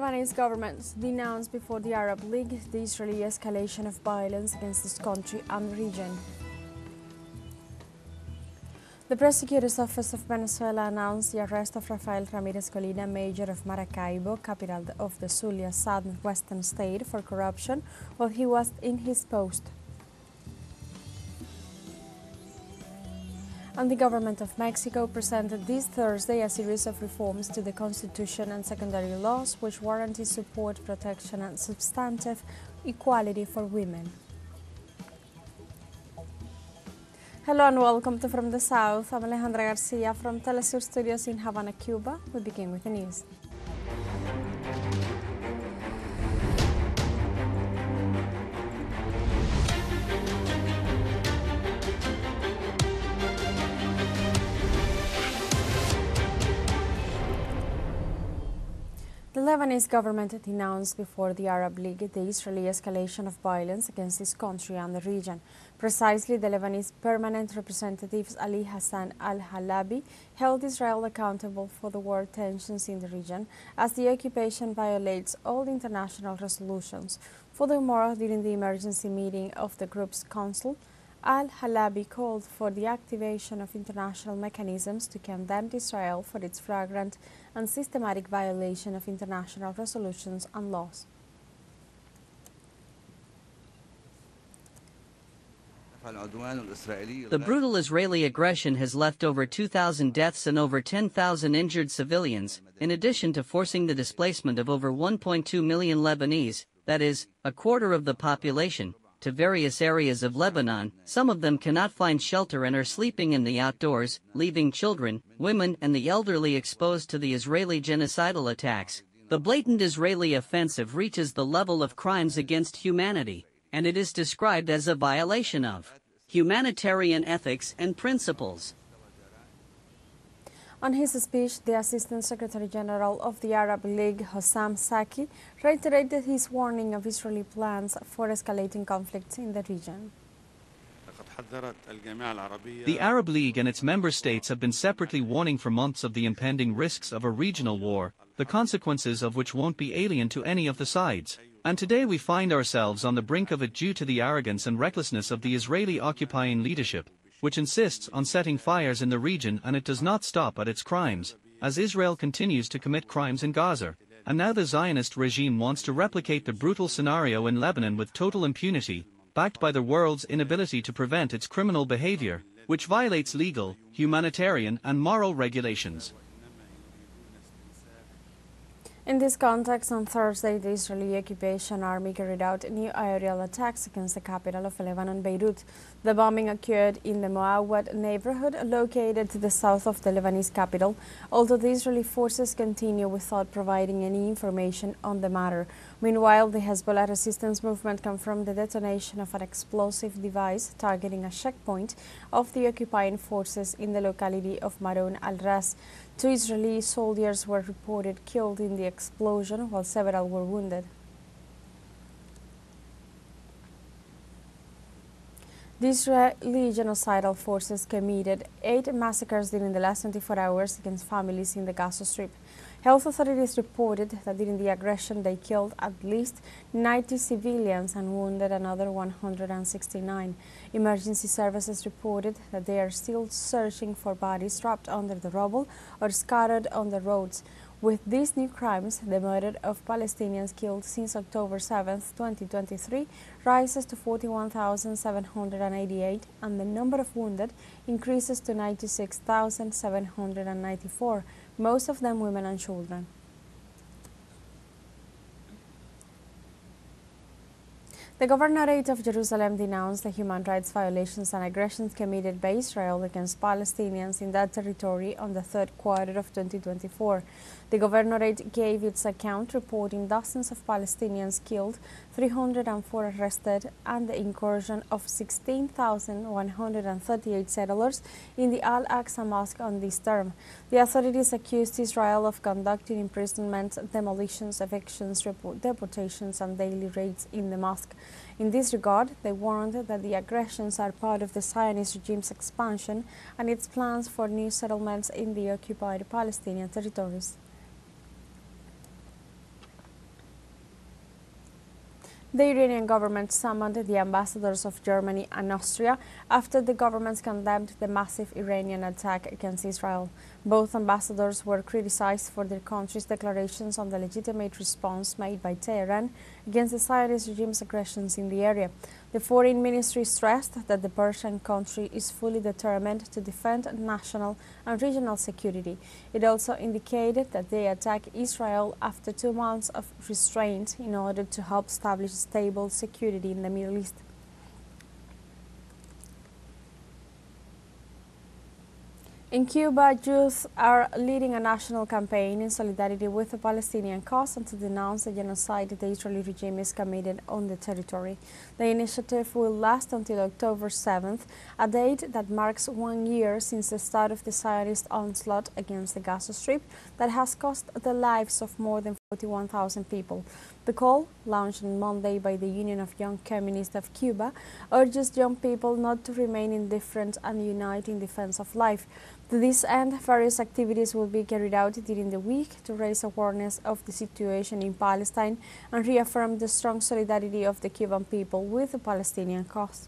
Lebanese government denounced before the Arab League the Israeli escalation of violence against this country and the region. The prosecutor's office of Venezuela announced the arrest of Rafael Ramirez Colina, mayor of Maracaibo, capital of the Zulia southwestern state, for corruption while he was in his post. And the government of Mexico presented this Thursday a series of reforms to the Constitution and secondary laws which guarantee support, protection and substantive equality for women. Hello and welcome to From the South. I'm Alejandra Garcia from TeleSUR Studios in Havana, Cuba. We begin with the news. The Lebanese government denounced before the Arab League the Israeli escalation of violence against this country and the region. Precisely, the Lebanese permanent representative Ali Hassan al-Halabi held Israel accountable for the war tensions in the region as the occupation violates all international resolutions. Furthermore, during the emergency meeting of the group's council, al-Halabi called for the activation of international mechanisms to condemn Israel for its flagrant and systematic violation of international resolutions and laws. The brutal Israeli aggression has left over 2,000 deaths and over 10,000 injured civilians, in addition to forcing the displacement of over 1.2 million Lebanese, that is, a quarter of the population, to various areas of Lebanon. Some of them cannot find shelter and are sleeping in the outdoors, leaving children, women and the elderly exposed to the Israeli genocidal attacks. The blatant Israeli offensive reaches the level of crimes against humanity, and it is described as a violation of humanitarian ethics and principles. On his speech, the Assistant Secretary General of the Arab League, Hossam Saki, reiterated his warning of Israeli plans for escalating conflicts in the region. The Arab League and its member states have been separately warning for months of the impending risks of a regional war, the consequences of which won't be alien to any of the sides. And today we find ourselves on the brink of it due to the arrogance and recklessness of the Israeli occupying leadership, which insists on setting fires in the region, and it does not stop at its crimes, as Israel continues to commit crimes in Gaza. And now the Zionist regime wants to replicate the brutal scenario in Lebanon with total impunity, backed by the world's inability to prevent its criminal behavior, which violates legal, humanitarian and moral regulations. In this context, on Thursday, the Israeli occupation army carried out new aerial attacks against the capital of Lebanon, Beirut. The bombing occurred in the Moawad neighborhood, located to the south of the Lebanese capital, although the Israeli forces continue without providing any information on the matter. Meanwhile, the Hezbollah resistance movement confirmed the detonation of an explosive device targeting a checkpoint of the occupying forces in the locality of Maroun al-Ras. 2 Israeli soldiers were reported killed in the explosion, while several were wounded. The Israeli genocidal forces committed 8 massacres during the last 24 hours against families in the Gaza Strip. Health authorities reported that during the aggression they killed at least 90 civilians and wounded another 169. Emergency services reported that they are still searching for bodies trapped under the rubble or scattered on the roads. With these new crimes, the murder of Palestinians killed since October 7, 2023 rises to 41,788, and the number of wounded increases to 96,794, most of them women and children. The Governorate of Jerusalem denounced the human rights violations and aggressions committed by Israel against Palestinians in that territory on the third quarter of 2024. The Governorate gave its account, reporting dozens of Palestinians killed, 304 arrested, and the incursion of 16,138 settlers in the Al-Aqsa Mosque on this term. The authorities accused Israel of conducting imprisonments, demolitions, evictions, deportations, and daily raids in the mosque. In this regard, they warned that the aggressions are part of the Zionist regime's expansion and its plans for new settlements in the occupied Palestinian territories. The Iranian government summoned the ambassadors of Germany and Austria after the governments condemned the massive Iranian attack against Israel. Both ambassadors were criticized for their country's declarations on the legitimate response made by Tehran against the Zionist regime's aggressions in the area. The foreign ministry stressed that the Persian country is fully determined to defend national and regional security. It also indicated that they attack Israel after 2 months of restraint in order to help establish stable security in the Middle East. In Cuba, youth are leading a national campaign in solidarity with the Palestinian cause and to denounce the genocide the Israeli regime is committed on the territory. The initiative will last until October 7th, a date that marks 1 year since the start of the Zionist onslaught against the Gaza Strip that has cost the lives of more than 41,000 people. The call, launched on Monday by the Union of Young Communists of Cuba, urges young people not to remain indifferent and unite in defense of life. To this end, various activities will be carried out during the week to raise awareness of the situation in Palestine and reaffirm the strong solidarity of the Cuban people with the Palestinian cause.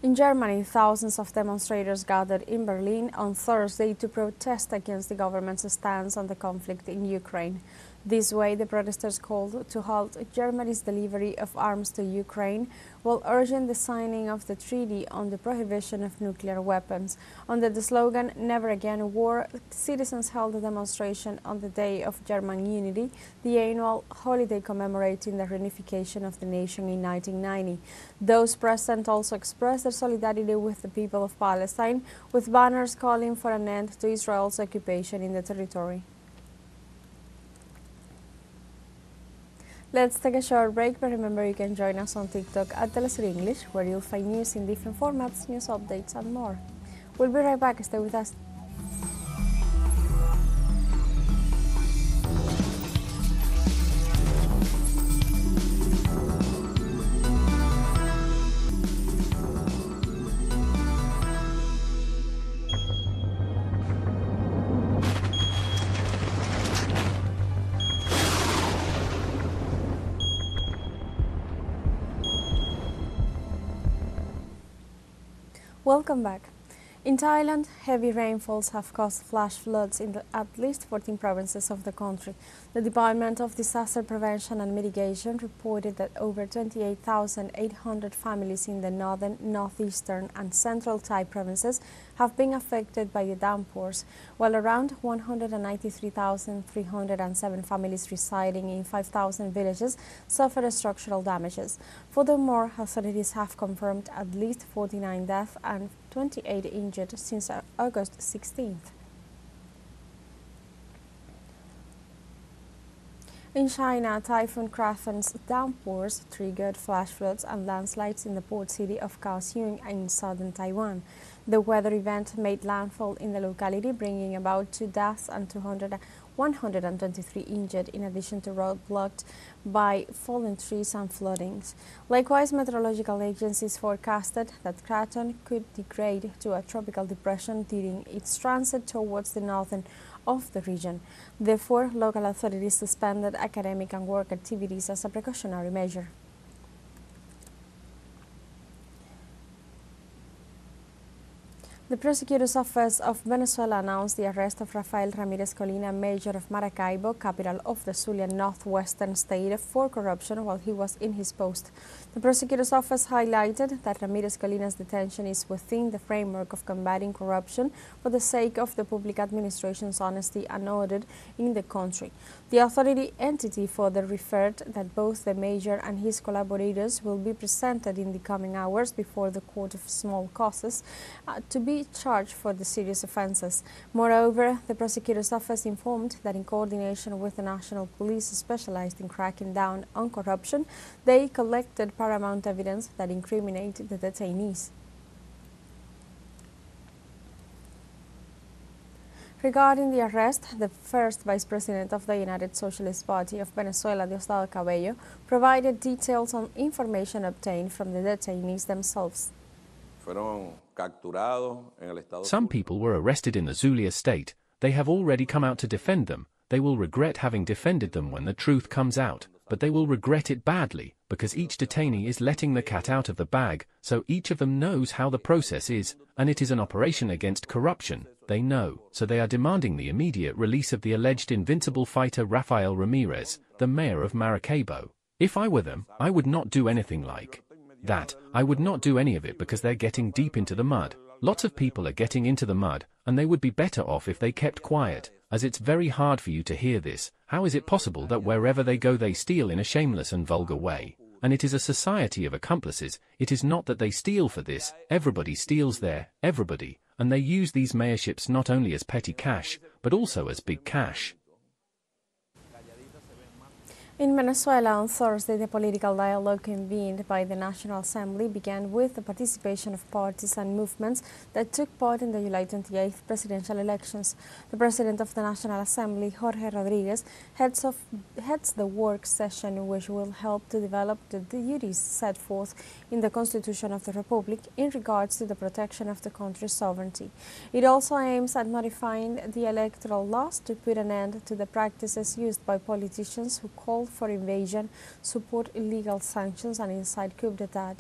In Germany, thousands of demonstrators gathered in Berlin on Thursday to protest against the government's stance on the conflict in Ukraine. This way, the protesters called to halt Germany's delivery of arms to Ukraine while urging the signing of the Treaty on the Prohibition of Nuclear Weapons. Under the slogan, Never Again War, citizens held a demonstration on the Day of German Unity, the annual holiday commemorating the reunification of the nation in 1990. Those present also expressed their solidarity with the people of Palestine, with banners calling for an end to Israel's occupation in the territory. Let's take a short break, but remember you can join us on TikTok at TeleSUR English, where you'll find news in different formats, news updates and more. We'll be right back, stay with us. Welcome back. In Thailand, heavy rainfalls have caused flash floods in at least 14 provinces of the country. The Department of Disaster Prevention and Mitigation reported that over 28,800 families in the northern, northeastern and central Thai provinces have been affected by the downpours, while around 193,307 families residing in 5,000 villages suffered structural damages. Furthermore, authorities have confirmed at least 49 deaths and 28 injured since August 16th. In China, Typhoon Krathon's downpours triggered flash floods and landslides in the port city of Kaohsiung in southern Taiwan. The weather event made landfall in the locality, bringing about 2 deaths and 123 injured, in addition to roads blocked by fallen trees and floodings. Likewise, meteorological agencies forecasted that Krathon could degrade to a tropical depression during its transit towards the northern of the region. Therefore, local authorities suspended academic and work activities as a precautionary measure. The prosecutor's office of Venezuela announced the arrest of Rafael Ramirez Colina, mayor of Maracaibo, capital of the Zulian northwestern state, for corruption while he was in his post. The prosecutor's office highlighted that Ramirez Colina's detention is within the framework of combating corruption for the sake of the public administration's honesty and order in the country. The authority entity further referred that both the mayor and his collaborators will be presented in the coming hours before the Court of Small Causes to be charged for the serious offences. Moreover, the prosecutor's office informed that in coordination with the National Police specialized in cracking down on corruption, they collected paramount evidence that incriminated the detainees. Regarding the arrest, the first Vice President of the United Socialist Party of Venezuela, Diosdado Cabello, provided details on information obtained from the detainees themselves. Some people were arrested in the Zulia state. They have already come out to defend them. they will regret having defended them when the truth comes out, but they will regret it badly, because each detainee is letting the cat out of the bag, so each of them knows how the process is, and it is an operation against corruption, they know, so they are demanding the immediate release of the alleged invincible fighter Rafael Ramirez, the mayor of Maracaibo. If I were them, I would not do anything like that. I would not do any of it because they're getting deep into the mud. Lots of people are getting into the mud, and they would be better off if they kept quiet, as it's very hard for you to hear this. How is it possible that wherever they go they steal in a shameless and vulgar way? And it is a society of accomplices. It is not that they steal for this, everybody steals there, everybody, and they use these mayorships not only as petty cash, but also as big cash. In Venezuela on Thursday, the political dialogue convened by the National Assembly began with the participation of parties and movements that took part in the July 28th presidential elections. The President of the National Assembly, Jorge Rodriguez, heads the work session, which will help to develop the duties set forth in the Constitution of the Republic in regards to the protection of the country's sovereignty. It also aims at modifying the electoral laws to put an end to the practices used by politicians who call for invasion, support illegal sanctions and incite coup d'etat.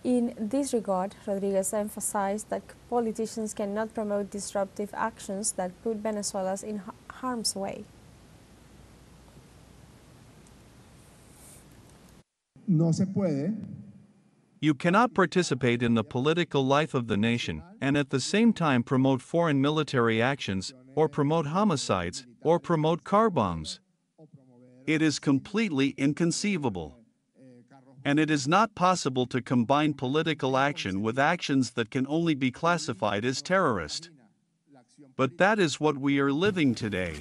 In this regard, Rodriguez emphasized that politicians cannot promote disruptive actions that put Venezuelans in harm's way. No se puede. You cannot participate in the political life of the nation and at the same time promote foreign military actions, or promote homicides, or promote car bombs. It is completely inconceivable. And it is not possible to combine political action with actions that can only be classified as terrorist. But that is what we are living today.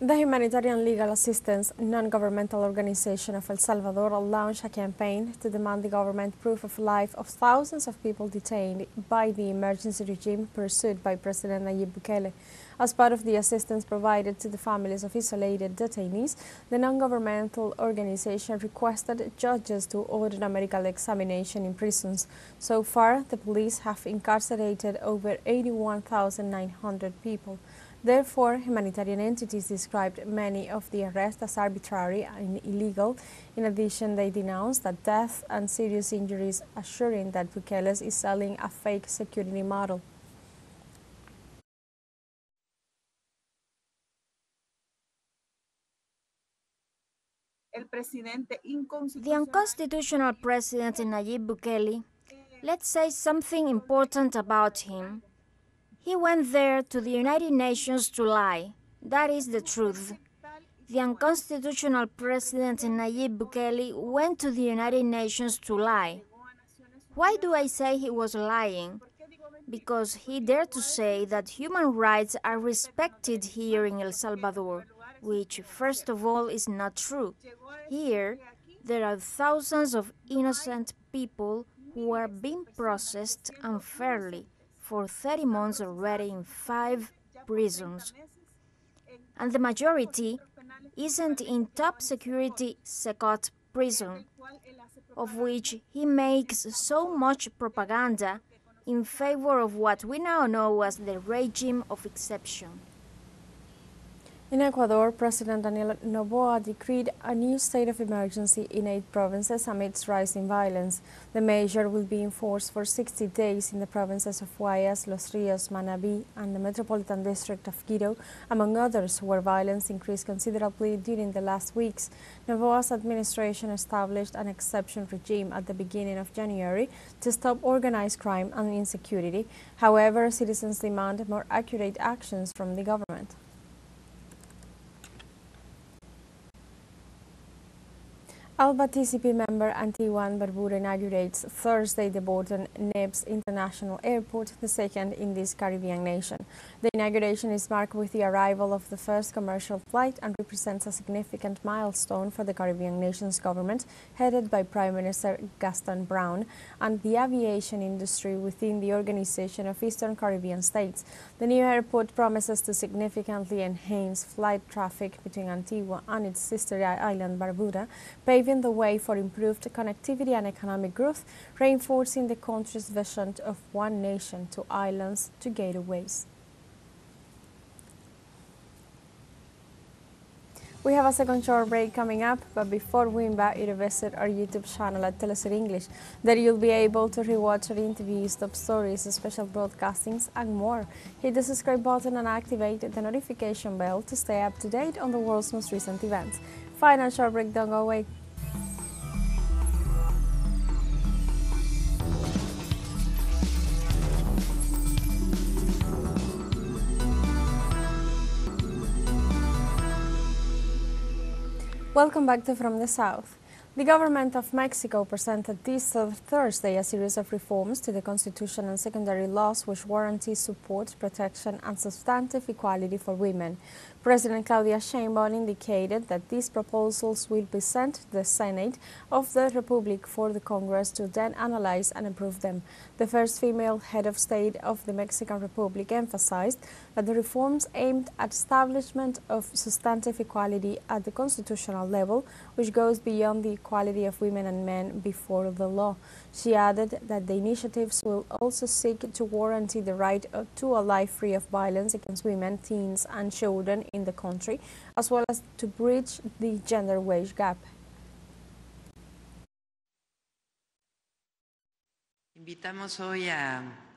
The Humanitarian Legal Assistance non-governmental organization of El Salvador launched a campaign to demand the government proof of life of thousands of people detained by the emergency regime pursued by President Nayib Bukele. As part of the assistance provided to the families of isolated detainees, the non-governmental organization requested judges to order a medical examination in prisons. So far, the police have incarcerated over 81,900 people. Therefore, humanitarian entities described many of the arrests as arbitrary and illegal. In addition, they denounced that death and serious injuries, assuring that Bukele is selling a fake security model. The unconstitutional President Nayib Bukele, let's say something important about him. He went there to the United Nations to lie. That is the truth. The unconstitutional President Nayib Bukele went to the United Nations to lie. Why do I say he was lying? Because he dared to say that human rights are respected here in El Salvador, which, first of all, is not true. Here, there are thousands of innocent people who are being processed unfairly for 30 months already in 5 prisons. And the majority isn't in top security Secot prison, of which he makes so much propaganda in favor of what we now know as the regime of exception. In Ecuador, President Daniel Noboa decreed a new state of emergency in 8 provinces amidst rising violence. The measure will be enforced for 60 days in the provinces of Guayas, Los Rios, Manabí, and the Metropolitan District of Quito, among others, where violence increased considerably during the last weeks. Noboa's administration established an exception regime at the beginning of January to stop organized crime and insecurity. However, citizens demand more accurate actions from the government. Alba TCP member Antigua and Barbuda inaugurates Thursday the Borton Nebs International Airport, the second in this Caribbean nation. The inauguration is marked with the arrival of the first commercial flight and represents a significant milestone for the Caribbean nation's government, headed by Prime Minister Gaston Brown, and the aviation industry within the Organization of Eastern Caribbean States. The new airport promises to significantly enhance flight traffic between Antigua and its sister island Barbuda, paving the way for improved connectivity and economic growth, reinforcing the country's vision of one nation, 2 islands, 2 gateways. We have a second short break coming up, but before we invite you to visit our YouTube channel at TeleSUR English, there you'll be able to rewatch our interviews, top stories, special broadcastings, and more. Hit the subscribe button and activate the notification bell to stay up to date on the world's most recent events. Final short break, don't go away. Welcome back to From the South. The government of Mexico presented this Thursday a series of reforms to the Constitution and secondary laws which guarantee support, protection and substantive equality for women. President Claudia Sheinbaum indicated that these proposals will be sent to the Senate of the Republic for the Congress to then analyze and approve them. The first female head of state of the Mexican Republic emphasized that the reforms aimed at establishment of substantive equality at the constitutional level, which goes beyond the equality of women and men before the law. She added that the initiatives will also seek to guarantee the right to a life free of violence against women, teens and children in the country, as well as to bridge the gender wage gap.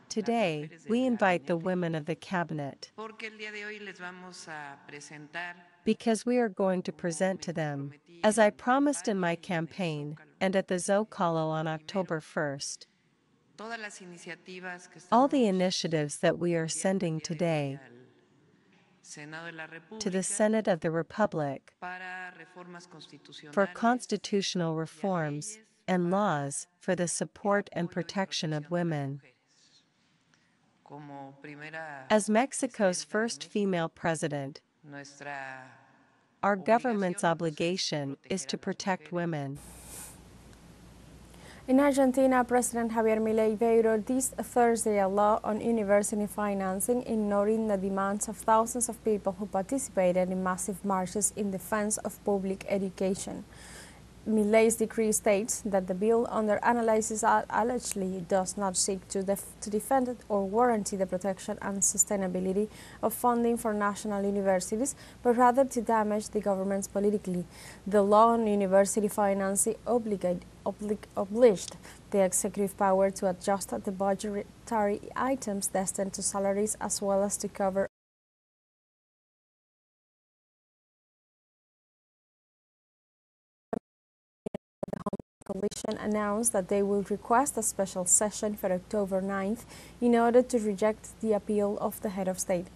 Today, we invite the women of the cabinet because we are going to present to them, as I promised in my campaign and at the Zocalo on October 1st, all the initiatives that we are sending today to the Senate of the Republic for constitutional reforms and laws for the support and protection of women. As Mexico's first female president, our government's obligation is to protect women. In Argentina, President Javier Milei vetoed this Thursday a law on university financing, ignoring the demands of thousands of people who participated in massive marches in defense of public education. Milei's decree states that the bill under analysis allegedly does not seek to defend or guarantee the protection and sustainability of funding for national universities, but rather to damage the governments politically. The law on university financing obliged the executive power to adjust the budgetary items destined to salaries as well as to cover coalition announced that they will request a special session for October 9th in order to reject the appeal of the head of state.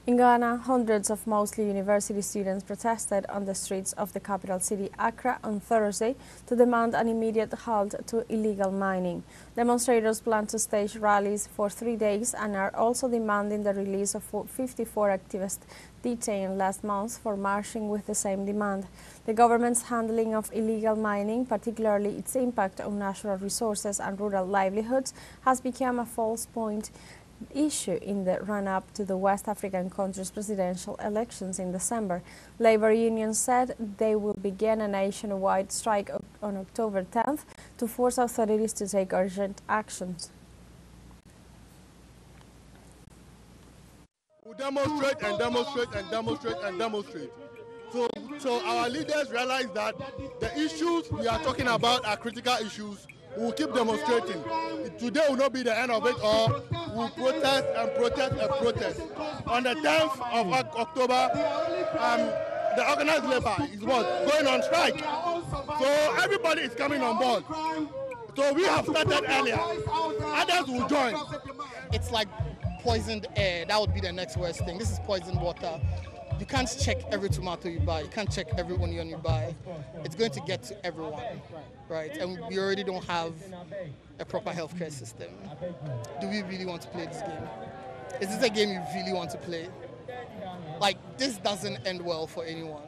In Ghana, hundreds of mostly university students protested on the streets of the capital city, Accra, on Thursday to demand an immediate halt to illegal mining. Demonstrators plan to stage rallies for 3 days and are also demanding the release of 54 activists detained last month for marching with the same demand. The government's handling of illegal mining, particularly its impact on natural resources and rural livelihoods, has become a false point issue in the run-up to the West African country's presidential elections in December. Labor unions said they will begin a nationwide strike on October 10th to force authorities to take urgent actions. We demonstrate and demonstrate and demonstrate and demonstrate. So our leaders realize that the issues we are talking about are critical issues. We will keep demonstrating. Today will not be the end of it, or we will protest and protest and protest. On the 10th of October, the organized labor is going on strike. So everybody is coming on board. So we have started earlier. Others will join. It's like poisoned air. That would be the next worst thing. This is poisoned water. You can't check every tomato you buy. You can't check every onion you buy. It's going to get to everyone, right? And we already don't have a proper healthcare system. Do we really want to play this game? Is this a game you really want to play? Like, this doesn't end well for anyone.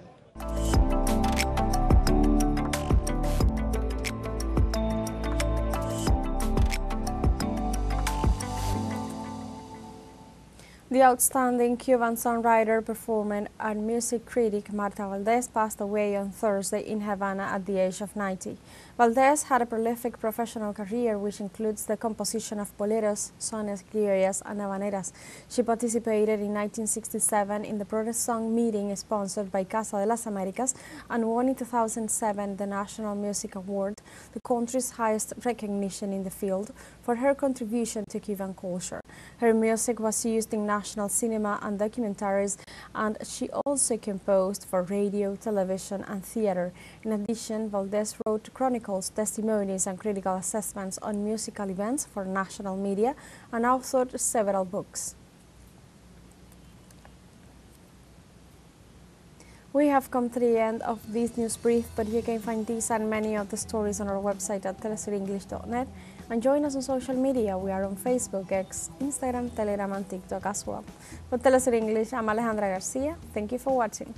The outstanding Cuban songwriter, performer, and music critic Marta Valdez passed away on Thursday in Havana at the age of 90. Valdez had a prolific professional career which includes the composition of boleros, sones criollas, and habaneras. She participated in 1967 in the protest song meeting sponsored by Casa de las Americas and won in 2007 the National Music Award, the country's highest recognition in the field, for her contribution to Cuban culture. Her music was used in national cinema and documentaries, and she also composed for radio, television, and theater. In addition, Valdez wrote chronicles, testimonies, and critical assessments on musical events for national media and authored several books. We have come to the end of this news brief, but you can find these and many of the stories on our website at telesurenglish.net, and join us on social media. We are on Facebook, X, Instagram, Telegram, and TikTok as well. For TeleSUR English, I'm Alejandra Garcia. Thank you for watching.